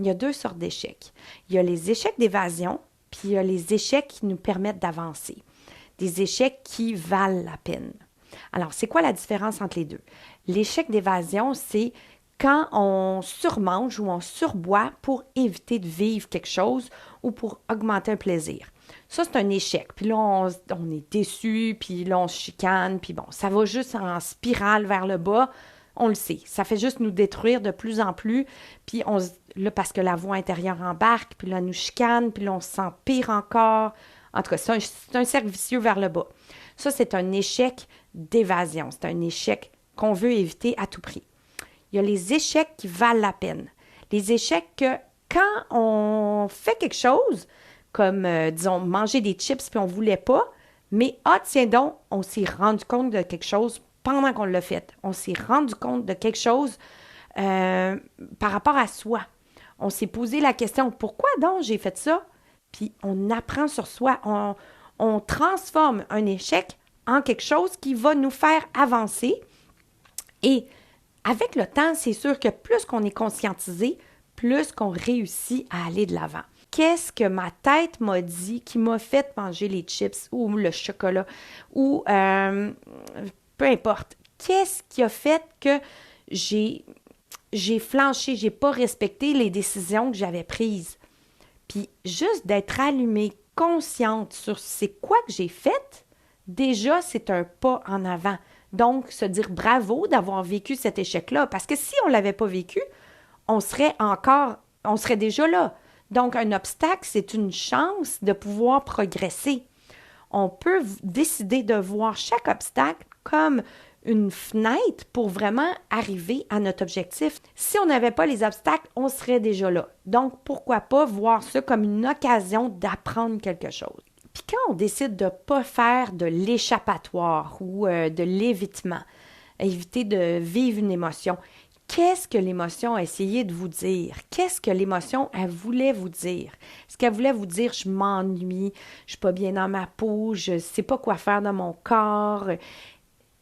il y a deux sortes d'échecs. Il y a les échecs d'évasion, puis il y a les échecs qui nous permettent d'avancer. Des échecs qui valent la peine. Alors, c'est quoi la différence entre les deux? L'échec d'évasion, c'est quand on surmange ou on surboit pour éviter de vivre quelque chose ou pour augmenter un plaisir. Ça, c'est un échec. Puis là, on est déçu, puis là, on se chicane, puis bon, ça va juste en spirale vers le bas. On le sait. Ça fait juste nous détruire de plus en plus. Puis là, parce que la voix intérieure embarque, puis là, elle nous chicane, puis là, on se sent pire encore. En tout cas, c'est un cercle vicieux vers le bas. Ça, c'est un échec d'évasion. C'est un échec qu'on veut éviter à tout prix. Il y a les échecs qui valent la peine. Les échecs que quand on fait quelque chose, comme, disons, manger des chips puis on ne voulait pas, mais, tiens donc, on s'est rendu compte de quelque chose pendant qu'on l'a fait. On s'est rendu compte de quelque chose par rapport à soi. On s'est posé la question, pourquoi donc j'ai fait ça? Puis on apprend sur soi. On transforme un échec en quelque chose qui va nous faire avancer. Et avec le temps, c'est sûr que plus qu'on est conscientisé, plus qu'on réussit à aller de l'avant. Qu'est-ce que ma tête m'a dit qui m'a fait manger les chips ou le chocolat ou peu importe. Qu'est-ce qui a fait que j'ai flanché, j'ai pas respecté les décisions que j'avais prises? Puis juste d'être allumée, consciente sur c'est quoi que j'ai fait, déjà c'est un pas en avant. Donc, se dire bravo d'avoir vécu cet échec-là. Parce que si on ne l'avait pas vécu, on serait déjà là. Donc, un obstacle, c'est une chance de pouvoir progresser. On peut décider de voir chaque obstacle comme une fenêtre pour vraiment arriver à notre objectif. Si on n'avait pas les obstacles, on serait déjà là. Donc, pourquoi pas voir ça comme une occasion d'apprendre quelque chose? Puis quand on décide de ne pas faire de l'échappatoire ou de l'évitement, éviter de vivre une émotion, qu'est-ce que l'émotion a essayé de vous dire? Qu'est-ce que l'émotion, elle voulait vous dire? Est-ce qu'elle voulait vous dire « je m'ennuie, je ne suis pas bien dans ma peau, je ne sais pas quoi faire dans mon corps ».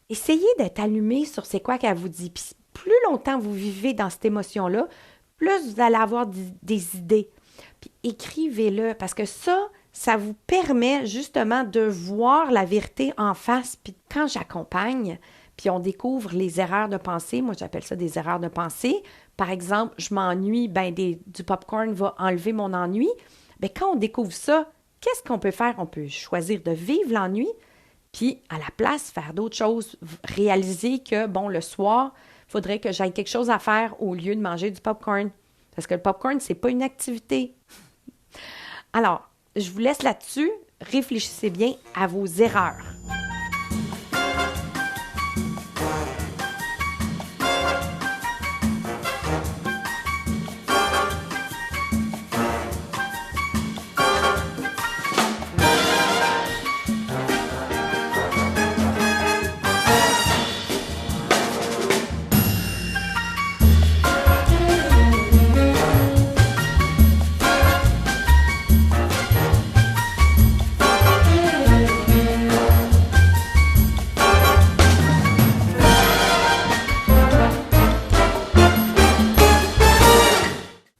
Essayez d'être allumé sur c'est quoi qu'elle vous dit. Puis plus longtemps vous vivez dans cette émotion-là, plus vous allez avoir des idées. Puis écrivez-le parce que ça vous permet justement de voir la vérité en face. Puis quand j'accompagne, puis on découvre les erreurs de pensée, moi j'appelle ça des erreurs de pensée. Par exemple, je m'ennuie, du popcorn va enlever mon ennui. Bien, quand on découvre ça, qu'est-ce qu'on peut faire? On peut choisir de vivre l'ennui, puis à la place, faire d'autres choses, réaliser que, le soir, il faudrait que j'aille quelque chose à faire au lieu de manger du popcorn. Parce que le popcorn, c'est pas une activité. Alors, je vous laisse là-dessus. Réfléchissez bien à vos erreurs.